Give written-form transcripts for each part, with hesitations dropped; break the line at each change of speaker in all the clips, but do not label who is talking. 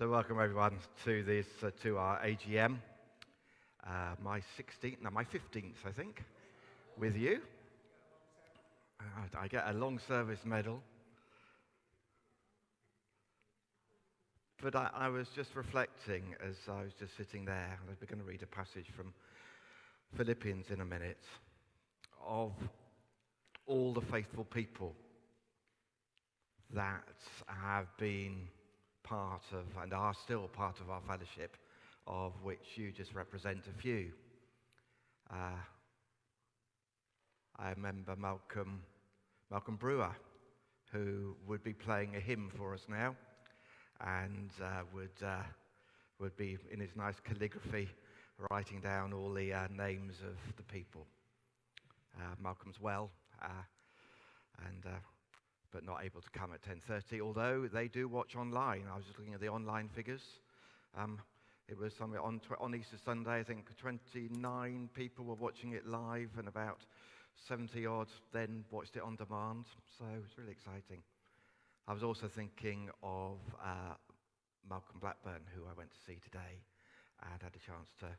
So welcome everyone to this to our AGM, my 16th, no, my 15th, I think, with you. I get a long service medal, but I was just reflecting as I was just sitting there, and we're going to read a passage from Philippians in a minute, of all the faithful people that have been part of and are still part of our fellowship, of which you just represent a few. I remember Malcolm Brewer, who would be playing a hymn for us now, and would be in his nice calligraphy writing down all the names of the people. Malcolm's well, but not able to come at 10:30, although they do watch online. I was just looking at the online figures. It was something on Easter Sunday, I think 29 people were watching it live, and about 70 odd then watched it on demand, so it was really exciting. I was also thinking of Malcolm Blackburn, who I went to see today, and had a chance to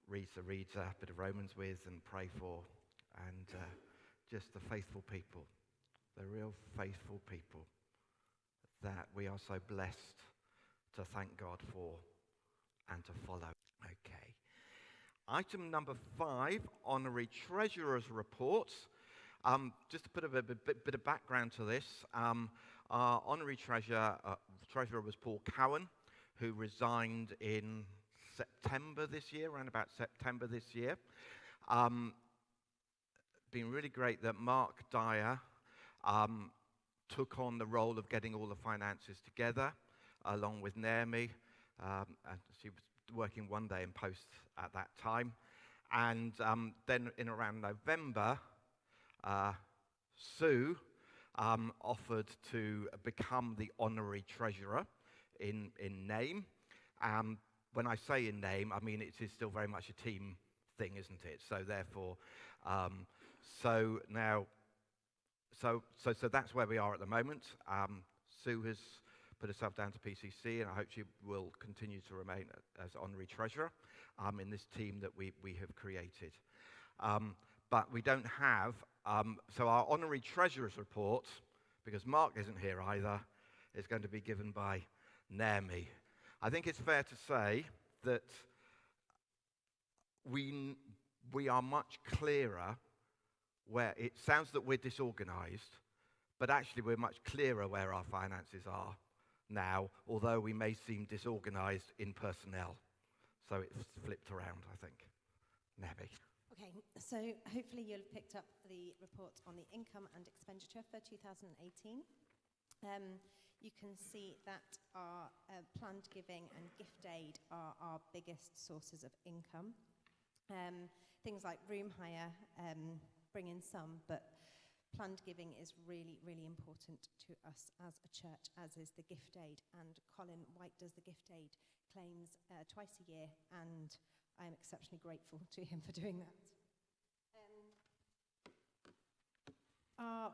read a bit of Romans with and pray for, and just the faithful people. The real faithful people that we are so blessed to thank God for and to follow. Okay. Item number 5, Honorary Treasurer's Report. Just to put a bit of background to this, our Honorary Treasurer was Paul Cowan, who resigned in September this year, around about September this year. Been really great that Mark Dyer took on the role of getting all the finances together, along with Naomi, and she was working one day in post at that time. And then in around November, Sue offered to become the honorary treasurer in name. When I say in name, I mean it is still very much a team thing, isn't it? So therefore, so that's where we are at the moment. Sue has put herself down to PCC, and I hope she will continue to remain as honorary treasurer in this team that we have created. But we don't have, so our honorary treasurer's report, because Mark isn't here either, is going to be given by Naomi. I think it's fair to say that we are much clearer where it sounds that we're disorganized, but actually we're much clearer where our finances are now, although we may seem disorganized in personnel. So it's flipped around, I think. Nabi.
Okay, so hopefully you'll have picked up the report on the income and expenditure for 2018. You can see that our planned giving and gift aid are our biggest sources of income. Things like room hire bring in some, but planned giving is really, really important to us as a church, as is the gift aid. And Colin White does the gift aid claims twice a year, and I am exceptionally grateful to him for doing that. Our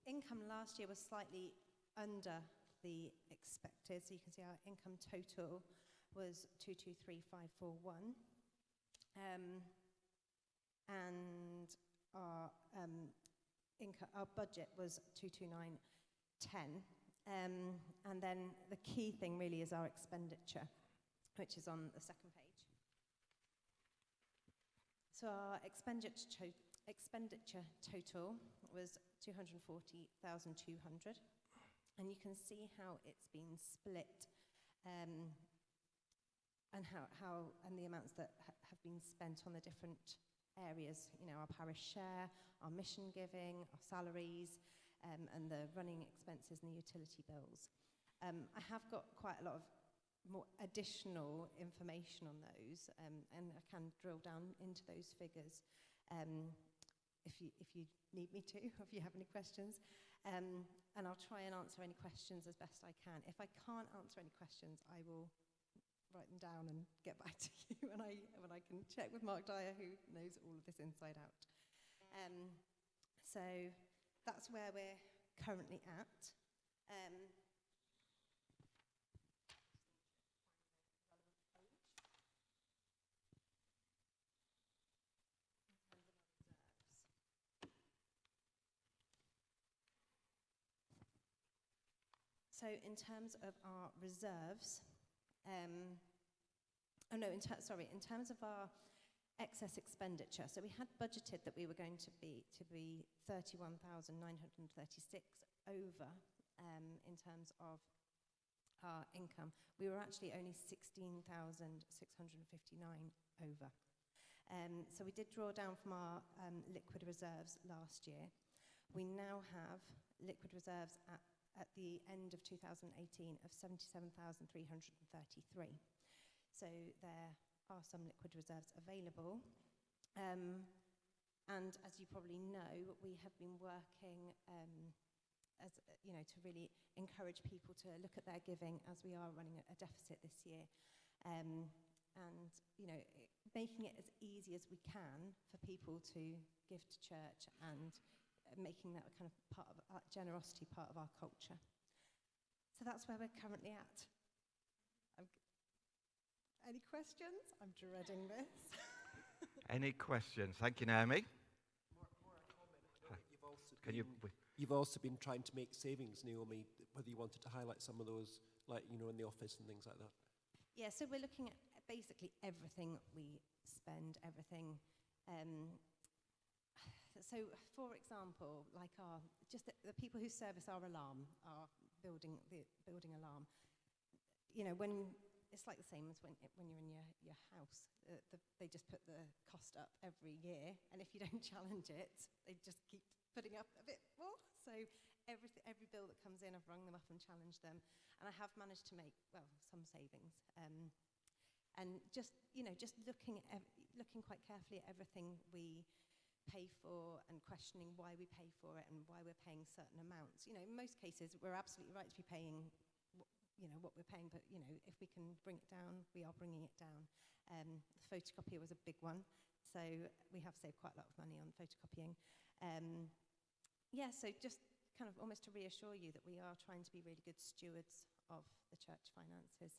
income last year was slightly under the expected, so you can see our income total was 223,541. And our budget was 229,10. And then the key thing really is our expenditure, which is on the second page. So our expenditure total was 240,200, and you can see how it's been split, and the amounts that have been spent on the different areas. You know, our parish share, our mission giving, our salaries, and the running expenses and the utility bills. I have got quite a lot of more additional information on those, and I can drill down into those figures if you need me to, or if you have any questions. And I'll try and answer any questions as best I can. If I can't answer any questions, I will write them down and get back to you when I can check with Mark Dyer, who knows all of this inside out. So that's where we're currently at. So in terms of our reserves, in terms of our excess expenditure, so we had budgeted that we were going to be 31,936 over in terms of our income. We were actually only 16,659 over. So we did draw down from our liquid reserves last year. We now have liquid reserves at the end of 2018 of 77,333. So there are some liquid reserves available. And as you probably know, we have been working to really encourage people to look at their giving as we are running a deficit this year. Making it as easy as we can for people to give to church and making that a kind of part of generosity part of our culture. So that's where we're currently at. Any questions? I'm dreading this.
Any questions? Thank you, Naomi.
More a comment. You've also been trying to make savings, Naomi, whether you wanted to highlight some of those, like, in the office and things like that.
Yeah, so we're looking at basically everything we spend, everything. So, for example, like the people who service our alarm, our building alarm. When it's like the same as when you're in your house. They just put the cost up every year, and if you don't challenge it, they just keep putting up a bit more. So every bill that comes in, I've rung them up and challenged them, and I have managed to make some savings. And just looking quite carefully at everything we pay for and questioning why we pay for it and why we're paying certain amounts. In most cases, we're absolutely right to be paying what we're paying, but if we can bring it down, we are bringing it down. The photocopier was a big one, so we have saved quite a lot of money on photocopying. So just kind of almost to reassure you that we are trying to be really good stewards of the church finances.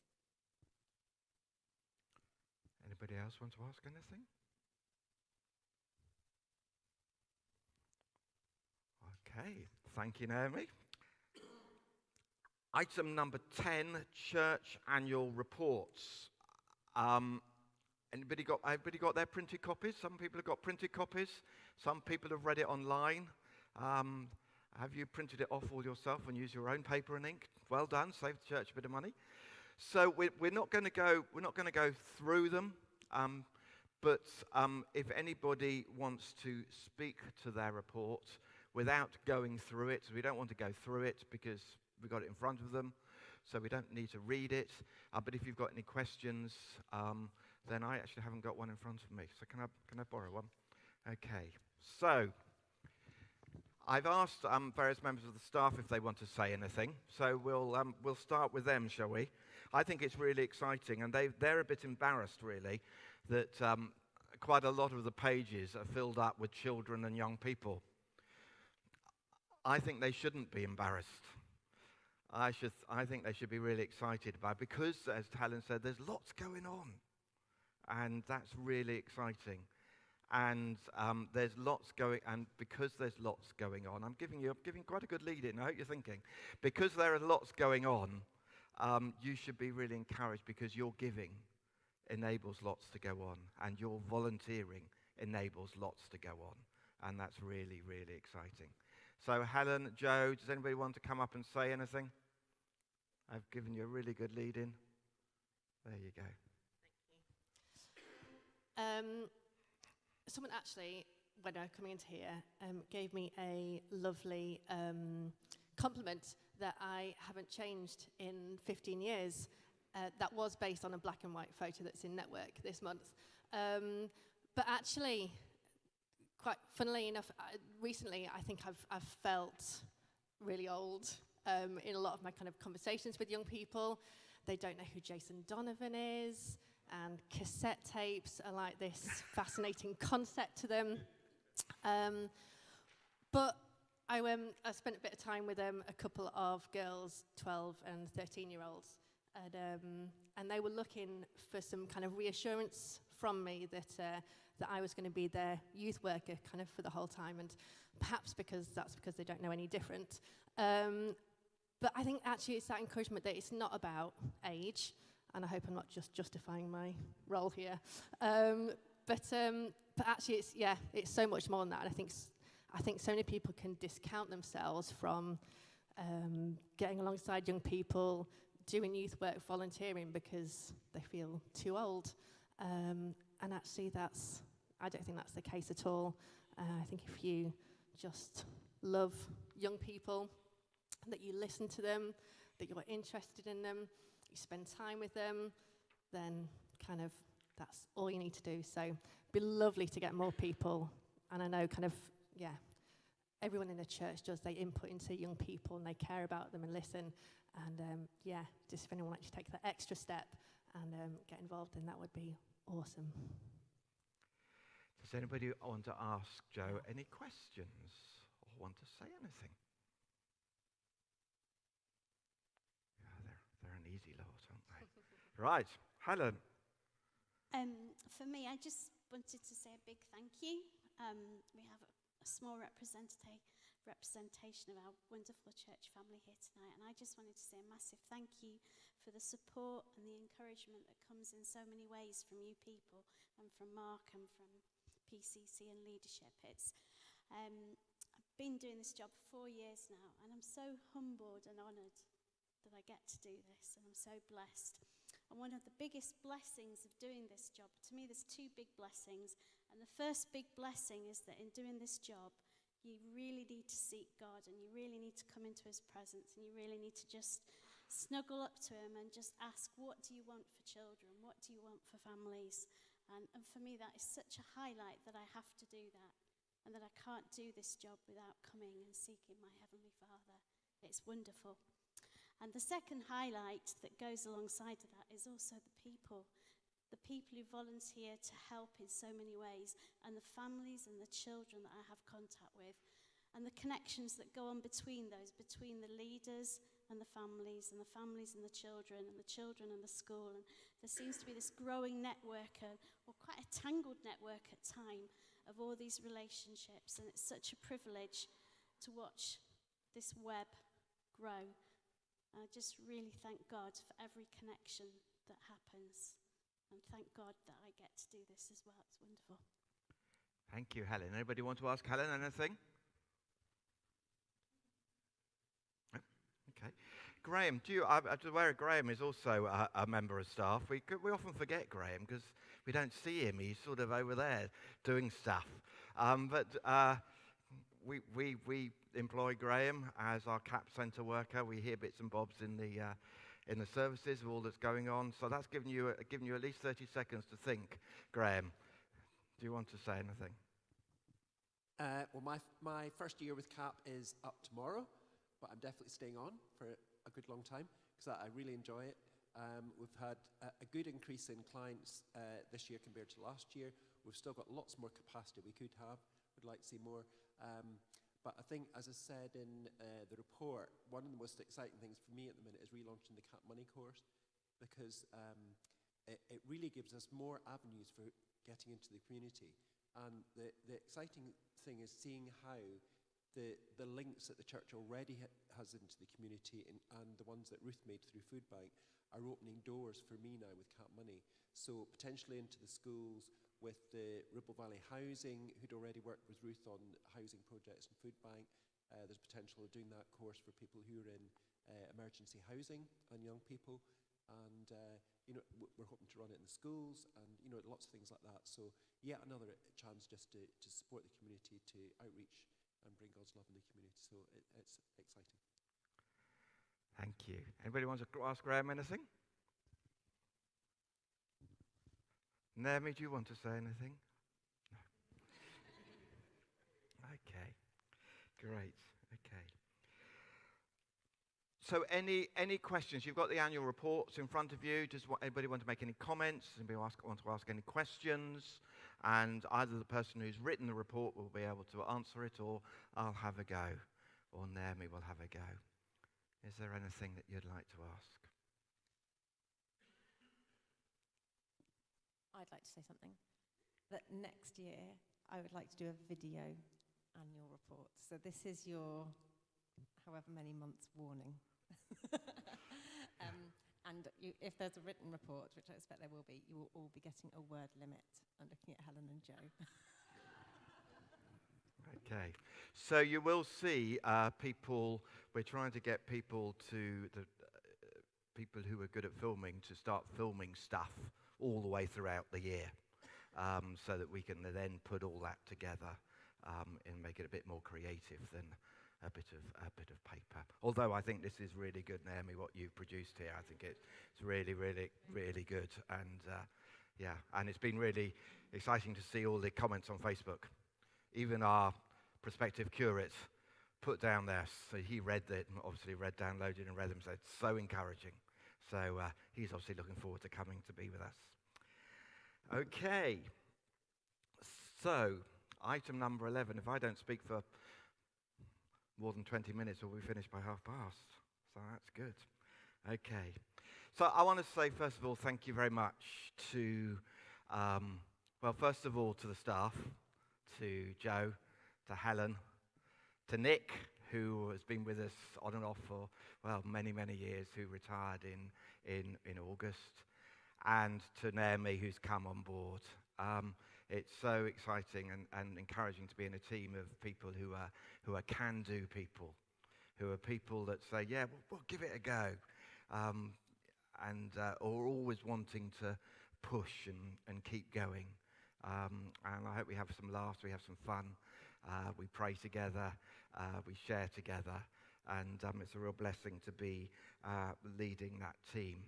Anybody else want to ask anything? Okay, thank you, Naomi. Item number 10, church annual reports. Everybody got their printed copies? Some people have got printed copies. Some people have read it online. Have you printed it off all yourself and used your own paper and ink? Well done, saved the church a bit of money. So we're not going to go through them. But if anybody wants to speak to their report without going through it, we don't want to go through it because we've got it in front of them, so we don't need to read it. But if you've got any questions, then I actually haven't got one in front of me. So can I borrow one? Okay. So I've asked various members of the staff if they want to say anything. So we'll start with them, shall we? I think it's really exciting, and they're a bit embarrassed, really, that quite a lot of the pages are filled up with children and young people. I think they shouldn't be embarrassed. I think they should be really excited about it because, as Helen said, there's lots going on, and that's really exciting. And there's lots going, and because there's lots going on, I'm giving quite a good lead in. I hope you're thinking, because there are lots going on, you should be really encouraged because your giving enables lots to go on, and your volunteering enables lots to go on, and that's really, really exciting. So Helen, Joe, does anybody want to come up and say anything? I've given you a really good lead in. There you go.
Thank you. Someone actually, when I was coming into here, gave me a lovely compliment that I haven't changed in 15 years. That was based on a black and white photo that's in Network this month. But actually, quite funnily enough, recently I think I've felt really old in a lot of my kind of conversations with young people. They don't know who Jason Donovan is, and cassette tapes are like this fascinating concept to them. But I spent a bit of time with a couple of girls, 12 and 13-year-olds, and they were looking for some kind of reassurance from me that I was going to be their youth worker kind of for the whole time, and perhaps because they don't know any different. But I think actually it's that encouragement that it's not about age, and I hope I'm not just justifying my role here. But actually it's so much more than that. And I think so many people can discount themselves from getting alongside young people, doing youth work, volunteering because they feel too old. And actually I don't think that's the case at all. I think if you just love young people, that you listen to them, that you're interested in them, you spend time with them, then kind of that's all you need to do. So it'd be lovely to get more people. And I know everyone in the church does. They input into young people and they care about them and listen. And just if anyone actually takes that extra step and get involved, then that would be awesome.
Does anybody want to ask Joe any questions or want to say anything? Yeah, they're an easy lot, aren't they? Right, Helen.
For me, I just wanted to say a big thank you. We have a small representation of our wonderful church family here tonight, and I just wanted to say a massive thank you for the support and the encouragement that comes in so many ways from you people and from Mark and from PCC and leadership. I've been doing this job for 4 years now, and I'm so humbled and honoured that I get to do this, and I'm so blessed. And one of the biggest blessings of doing this job, to me there's two big blessings, and the first big blessing is that in doing this job, you really need to seek God, and you really need to come into his presence, and you really need to just snuggle up to him and just ask, what do you want for children? What do you want for families? And for me, that is such a highlight that I have to do that, and that I can't do this job without coming and seeking my Heavenly Father. It's wonderful. And the second highlight that goes alongside of that is also the people who volunteer to help in so many ways, and the families and the children that I have contact with, and the connections that go on between those, between the leaders and the families and the children and the school. And there seems to be this growing network, or quite a tangled network at time, of all these relationships, and it's such a privilege to watch this web grow. I just really thank God for every connection that happens, and thank God that I get to do this as well. It's wonderful.
Thank you, Helen. Anybody want to ask Helen anything? No? Okay. Graham, I'm aware Graham is also a member of staff. We often forget Graham because we don't see him. He's sort of over there doing stuff. But we employ Graham as our CAP centre worker. We hear bits and bobs in the services of all that's going on. So that's given you at least 30 seconds to think. Graham, do you want to say anything?
Well, my first year with CAP is up tomorrow, but I'm definitely staying on for a good long time because I really enjoy it. We've had a good increase in clients this year compared to last year. We've still got lots more capacity we could have. We'd like to see more. But I think, as I said in the report, one of the most exciting things for me at the minute is relaunching the CAP Money course, because it really gives us more avenues for getting into the community. And the exciting thing is seeing how the links that the church already has into the community and the ones that Ruth made through Food Bank are opening doors for me now with CAP Money. So potentially into the schools, with the Ribble Valley Housing, who'd already worked with Ruth on housing projects and Food Bank. There's potential of doing that course for people who are in emergency housing and young people. And we're hoping to run it in the schools and lots of things like that. So yet another chance just to support the community, to outreach and bring God's love in the community. So it's exciting.
Thank you. Anybody want to ask Graham anything? Naomi, do you want to say anything? No. Okay, great. Okay. So any questions? You've got the annual reports in front of you. Does anybody want to make any comments? Anybody want to ask any questions? And either the person who's written the report will be able to answer it, or I'll have a go, or Naomi will have a go. Is there anything that you'd like to ask?
I'd like to say something. That next year, I would like to do a video annual report. So this is your however many months warning. And if there's a written report, which I expect there will be, you will all be getting a word limit. I'm looking at Helen and Joe.
Okay, so you will see people, we're trying to get people people who are good at filming to start filming stuff all the way throughout the year, so that we can then put all that together and make it a bit more creative than a bit of paper. Although I think this is really good, Naomi, what you've produced here. I think it's really, really, really good. And yeah, and it's been really exciting to see all the comments on Facebook. Even our prospective curate put down there, so he read it, and obviously downloaded and read them, so it's so encouraging. So he's obviously looking forward to coming to be with us. Okay, so item number 11. If I don't speak for more than 20 minutes, we'll be finished by past. So that's good. Okay, so I want to say, first of all, thank you very much to, well, first of all, to the staff, to Joe, to Helen, to Nick, who has been with us on and off for, well, many, many years, who retired in August, and to Naomi, who's come on board. It's so exciting and encouraging to be in a team of people who are can-do people, who are people that say, yeah, we'll give it a go, and are always wanting to push and keep going. And I hope we have some laughs, we have some fun, we pray together, we share together, and it's a real blessing to be leading that team.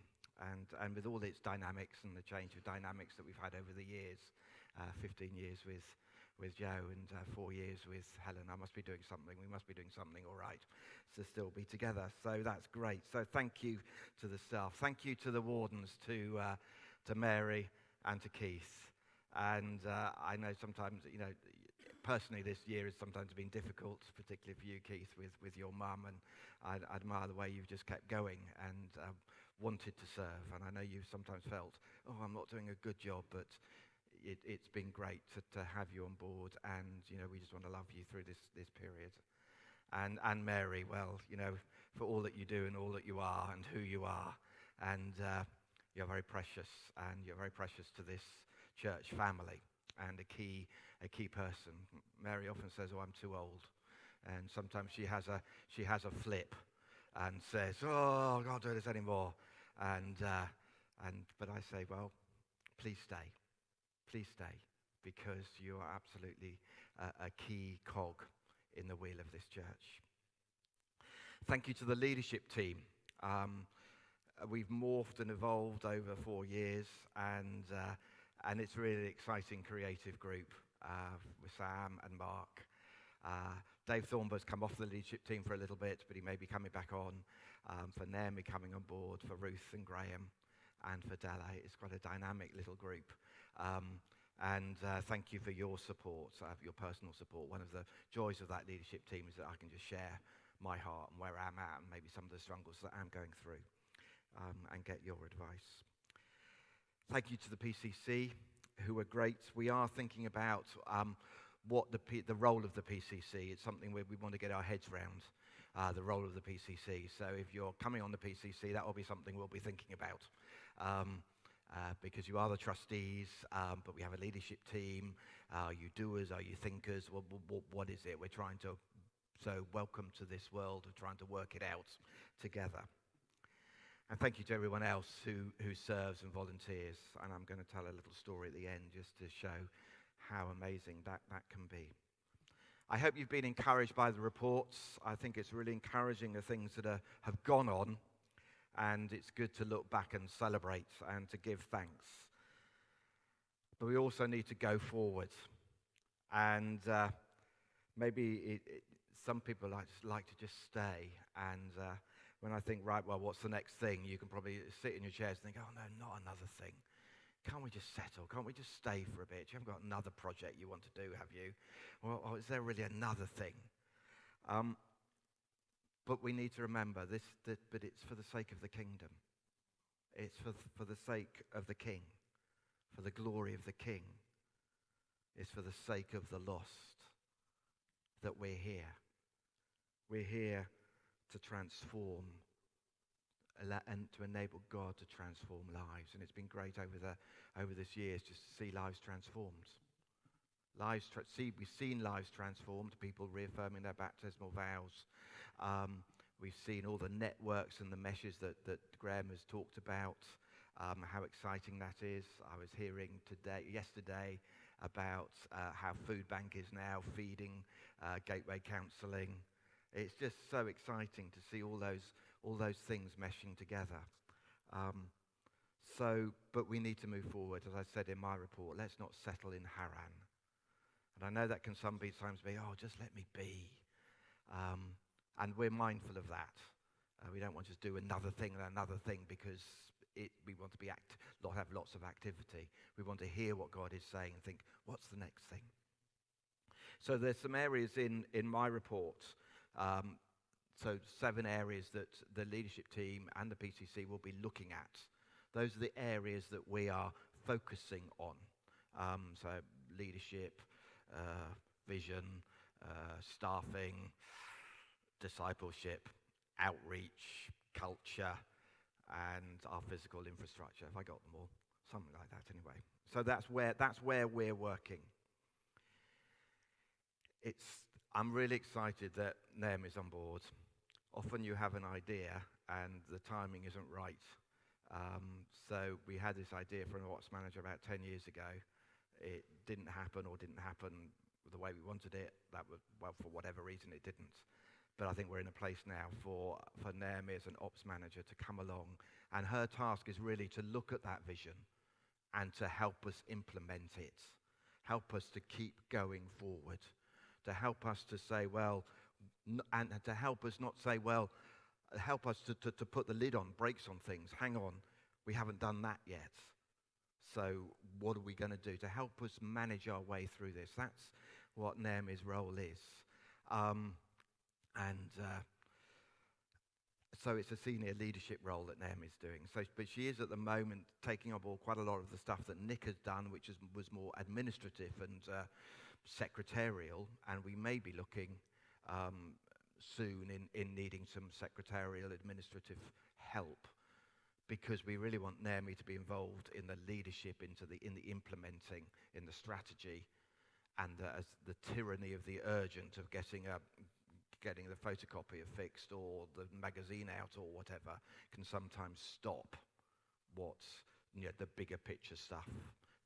And with all its dynamics and the change of dynamics that we've had over the years, 15 years with Joe and 4 years with Helen, I must be doing something, we must be doing something all right to still be together. So that's great. So thank you to the staff. Thank you to the wardens, to Mary and to Keith. And I know sometimes, you know, personally this year has sometimes been difficult, particularly for you, Keith, with your mum. And I admire the way you've just kept going and wanted to serve. And I know you've sometimes felt, oh, I'm not doing a good job, but it's been great to have you on board. And, you know, we just want to love you through this period. And Mary, well, you know, for all that you do and all that you are and who you are. And you're very precious, and you're very precious to this church family, and a key person. Mary often says, oh, I'm too old. And sometimes she has a flip and says, oh, I can't do this anymore. But I say, well, please stay, because you are absolutely a key cog in the wheel of this church. Thank you to the leadership team. We've morphed and evolved over 4 years, and it's a really exciting creative group with Sam and Mark. Dave Thornburg's come off the leadership team for a little bit, but he may be coming back on. For Naomi coming on board, for Ruth and Graham, and for Della. It's quite a dynamic little group. And thank you for your support, your personal support. One of the joys of that leadership team is that I can just share my heart and where I'm at, and maybe some of the struggles that I'm going through, and get your advice. Thank you to the PCC, who are great. We are thinking about what the role of the PCC. It's something we want to get our heads around, the role of the PCC. So if you're coming on the PCC, that will be something we'll be thinking about. Because you are the trustees, but we have a leadership team. Are you doers? Are you thinkers? What is it? We're trying to, so welcome to this world of trying to work it out together. And thank you to everyone else who serves and volunteers. And I'm going to tell a little story at the end just to show how amazing that can be. I hope you've been encouraged by the reports. I think it's really encouraging the things that have gone on. And it's good to look back and celebrate and to give thanks. But we also need to go forward. And maybe some people like to just stay. And when I think, right, well, what's the next thing? You can probably sit in your chairs and think, oh, no, not another thing. Can't we just settle? Can't we just stay for a bit? You haven't got another project you want to do, have you? Or is there really another thing? But we need to remember this, but it's for the sake of the kingdom. It's for the sake of the King, for the glory of the King. It's for the sake of the lost that we're here. We're here to transform and to enable God to transform lives. And it's been great over this years just to see lives transformed. We've seen lives transformed, people reaffirming their baptismal vows. We've seen all the networks and the meshes that Graham has talked about, how exciting that is. I was hearing yesterday about how Food Bank is now feeding Gateway Counselling. It's just so exciting to see all those things meshing together. But we need to move forward. As I said in my report, let's not settle in Haran. And I know that can sometimes be, oh, just let me be. And we're mindful of that. We don't want to just do another thing and another thing because we want to have lots of activity. We want to hear what God is saying and think, what's the next thing? So there's some areas in my report, so 7 areas that the leadership team and the PCC will be looking at. Those are the areas that we are focusing on. So leadership, vision, staffing, discipleship, outreach, culture, and our physical infrastructure. Have I got them all? Something like that anyway. So that's where we're working. I'm really excited that Naomi is on board. Often you have an idea and the timing isn't right. So we had this idea for an ops manager about 10 years ago. It didn't happen the way we wanted it. For whatever reason it didn't. But I think we're in a place now for Naomi as an ops manager to come along. And her task is really to look at that vision and to help us implement it. Help us to keep going forward. To help us to say, and to help us not say, help us to put the lid on, brakes on things. Hang on, we haven't done that yet. So what are we going to do to help us manage our way through this? That's what Naomi's role is. So it's a senior leadership role that Naomi's doing. But she is at the moment taking on board quite a lot of the stuff that Nick has done, which was more administrative and secretarial. And we may be looking soon in needing some secretarial administrative help, because we really want Naomi to be involved in the leadership, in the implementing, in the strategy, and as the tyranny of the urgent of getting the photocopier fixed or the magazine out or whatever can sometimes stop the bigger picture stuff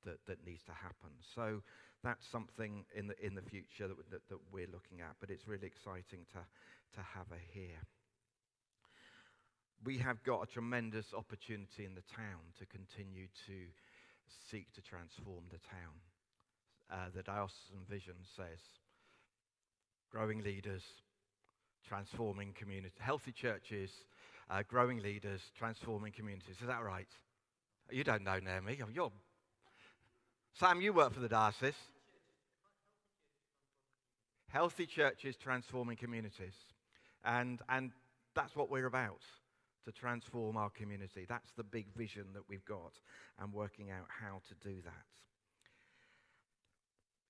that needs to happen. So that's something in the future that we're looking at, but it's really exciting to have her here. We have got a tremendous opportunity in the town to continue to seek to transform the town. The diocesan vision says, growing leaders, transforming communities, healthy churches, growing leaders, transforming communities. Is that right? You don't know, Naomi. Sam, you work for the diocese. Healthy churches, transforming communities. And that's what we're about, to transform our community. That's the big vision that we've got, and working out how to do that.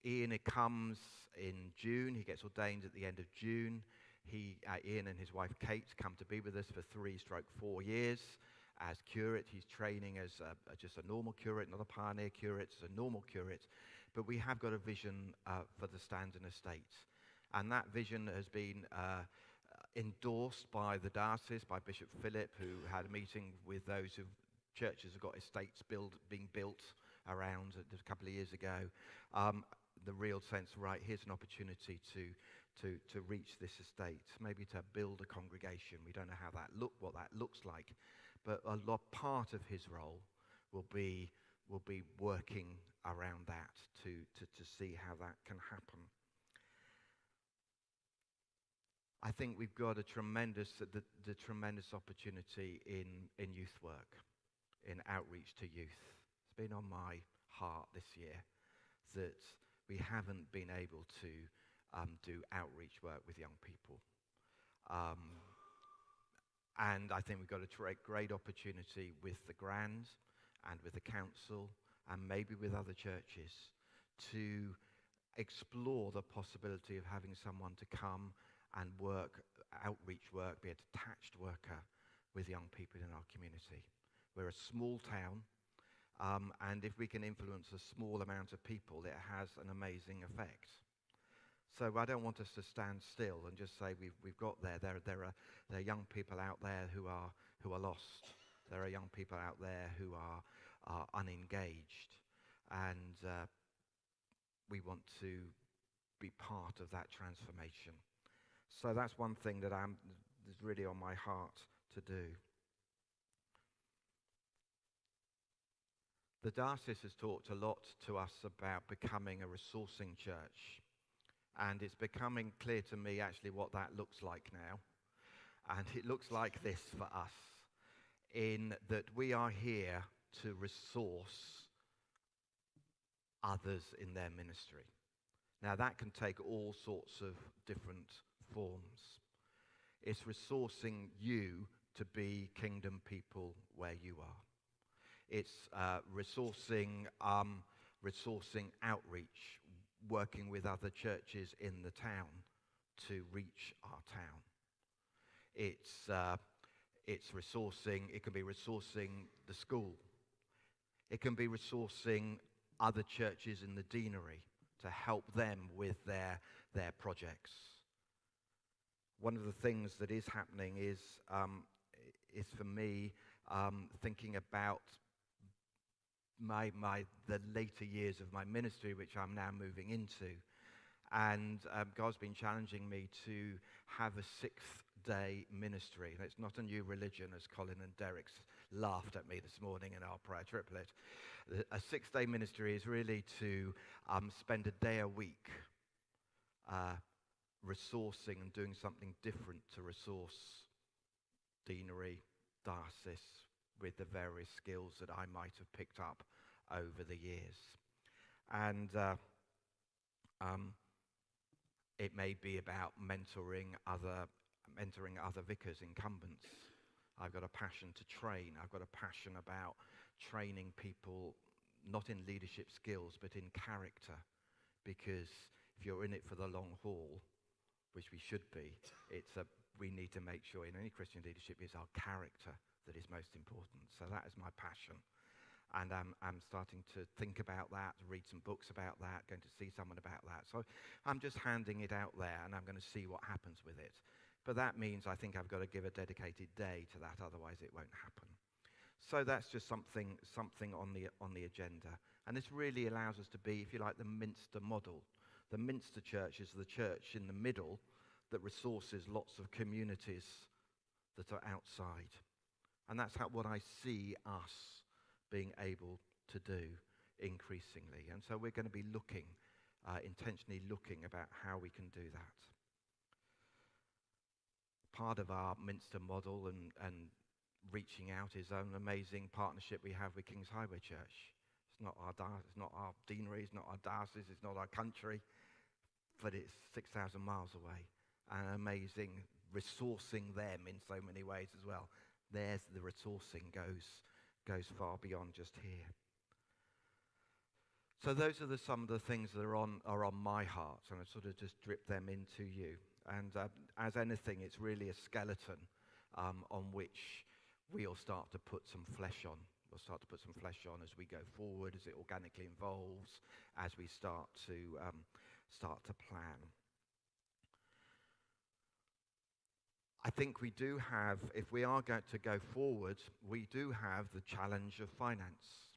Ian comes in June. He gets ordained at the end of June. Ian and his wife Kate come to be with us for 3-4 years as curate. He's training as just a normal curate, not a pioneer curate, as a normal curate. But we have got a vision for the Standon Estate. And that vision has been endorsed by the diocese, by Bishop Philip, who had a meeting with those churches who got estates being built around a couple of years ago. The real sense, right, here's an opportunity to reach this estate, maybe to build a congregation. We don't know what that looks like, but part of his role will be working around that to see how that can happen. I think we've got the tremendous opportunity in youth work, in outreach to youth. It's been on my heart this year that we haven't been able to do outreach work with young people. And I think we've got a great opportunity with the Grand and with the council and maybe with other churches to explore the possibility of having someone to come and work, outreach work, be a detached worker with young people in our community. We're a small town, and if we can influence a small amount of people, it has an amazing effect. So I don't want us to stand still and just say we've got there. There are young people out there who are lost. There are young people out there who are unengaged, and we want to be part of that transformation. So that's one thing that is really on my heart to do. The diocese has talked a lot to us about becoming a resourcing church, and it's becoming clear to me actually what that looks like now. And it looks like this for us, in that we are here to resource others in their ministry. Now that can take all sorts of different forms. It's resourcing you to be kingdom people where you are. It's resourcing outreach, working with other churches in the town to reach our town. It's resourcing, it can be resourcing the school. It can be resourcing other churches in the deanery to help them with their projects. One of the things that is happening is for me thinking about the later years of my ministry, which I'm now moving into, and God's been challenging me to have a 6-day ministry. And it's not a new religion, as Colin and Derek laughed at me this morning in our prayer triplet. A 6-day ministry is really to spend a day a week resourcing and doing something different to resource deanery, diocese, with the various skills that I might have picked up over the years. And it may be about mentoring other vicars, incumbents. I've got a passion to train. I've got a passion about training people, not in leadership skills, but in character. Because if you're in it for the long haul, which we should be, we need to make sure in any Christian leadership it's our character that is most important. So that is my passion. And I'm starting to think about that, read some books about that, going to see someone about that. So I'm just handing it out there, and I'm going to see what happens with it. But that means I think I've got to give a dedicated day to that, otherwise it won't happen. So that's just something on the agenda. And this really allows us to be, if you like, the Minster model. The Minster Church is the church in the middle that resources lots of communities that are outside. And that's what I see us being able to do increasingly. And so we're going to be intentionally looking about how we can do that. Part of our Minster model and reaching out is an amazing partnership we have with King's Highway Church. It's not our deanery, it's not our diocese, it's not our country, but it's 6,000 miles away. And amazing resourcing them in so many ways as well. There's the resourcing goes far beyond just here. So those are some of the things that are on my heart, and I sort of just drip them into you. And as anything, it's really a skeleton on which we'll start to put some flesh on. We'll start to put some flesh on as we go forward, as it organically evolves, as we start to plan. I think we do have, if we are going to go forward, we do have the challenge of finance.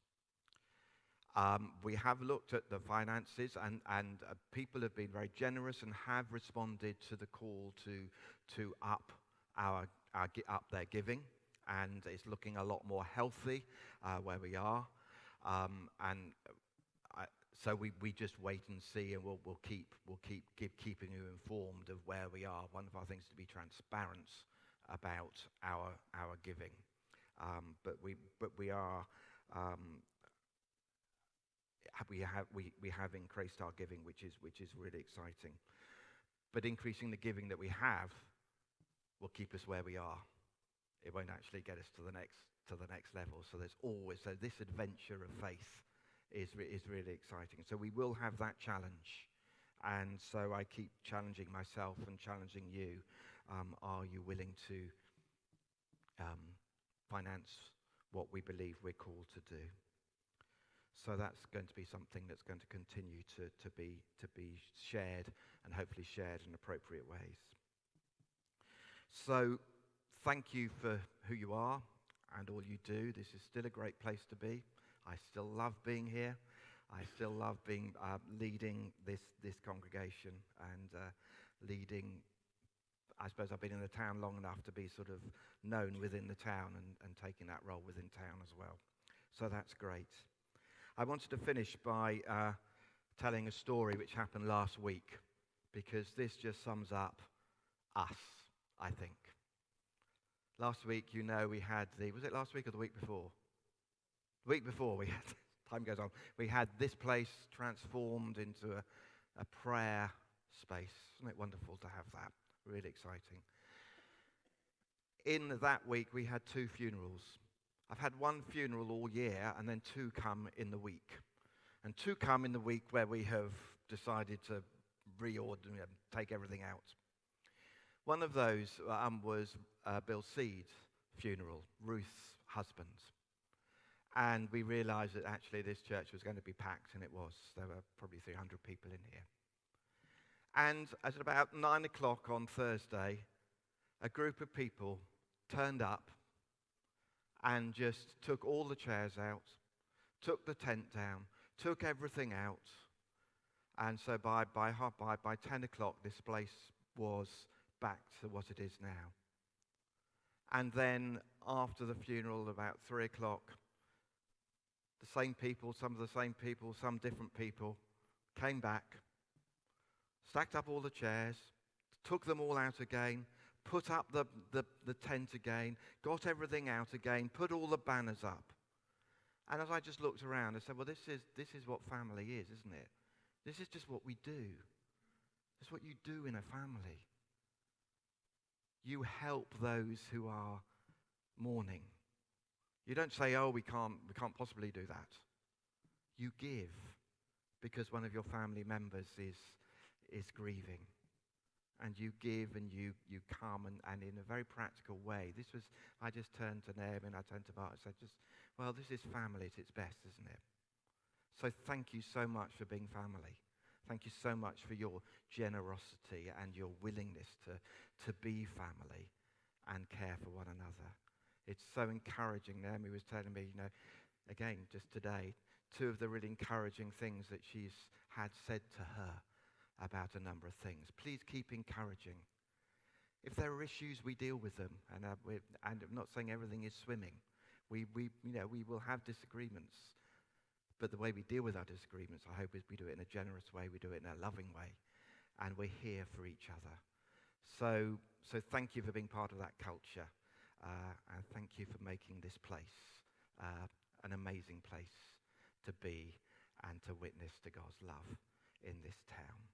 We have looked at the finances, and people have been very generous and have responded to the call to up their giving, and it's looking a lot more healthy where we are. So we just wait and see, and we'll keep keeping you informed of where we are. One of our things is to be transparent about our giving, but we are. We have increased our giving, which is really exciting. But increasing the giving that we have will keep us where we are. It won't actually get us to the next level. So this adventure of faith is really exciting. So we will have that challenge, and so I keep challenging myself and challenging you. Are you willing to finance what we believe we're called to do. So that's going to be something that's going to continue to be shared, and hopefully shared in appropriate ways. So thank you for who you are and all you do. This is still a great place to be. I still love being here. I still love being leading this congregation and leading. I suppose I've been in the town long enough to be sort of known within the town and taking that role within town as well. So that's great. I wanted to finish by telling a story which happened last week, because this just sums up us, I think. Last week, you know, we had was it last week or the week before? The week before, we had, time goes on, we had this place transformed into a prayer space. Isn't it wonderful to have that? Really exciting. In that week, we had 2 funerals. I've had 1 funeral all year, and then 2 come in the week. And 2 come in the week where we have decided to reorder, take everything out. One of those was Bill Seed's funeral, Ruth's husband. And we realized that actually this church was going to be packed, and it was. There were probably 300 people in here. And at about 9 o'clock on Thursday, a group of people turned up and just took all the chairs out, took the tent down, took everything out. And so by 10 o'clock, this place was back to what it is now. And then after the funeral, about 3 o'clock, the same people, some of the same people, some different people, came back, stacked up all the chairs, took them all out again, put up the tent again, got everything out again, put all the banners up. And as I just looked around, I said, well, this is what family is, isn't it? This is just what we do. It's what you do in a family. You help those who are mourning. You don't say, oh, we can't possibly do that. You give because one of your family members is grieving. And you give and you come and in a very practical way. I just turned to Naomi and I turned to Bart and said, well, this is family at its best, isn't it? So thank you so much for being family. Thank you so much for your generosity and your willingness to be family and care for one another. It's so encouraging. Naomi was telling me, again, just today, 2 of the really encouraging things that she's had said to her about a number of things. Please keep encouraging. If there are issues, we deal with them. And I'm not saying everything is swimming. We will have disagreements. But the way we deal with our disagreements, I hope, is we do it in a generous way, we do it in a loving way, and we're here for each other. So thank you for being part of that culture, and thank you for making this place an amazing place to be and to witness to God's love in this town.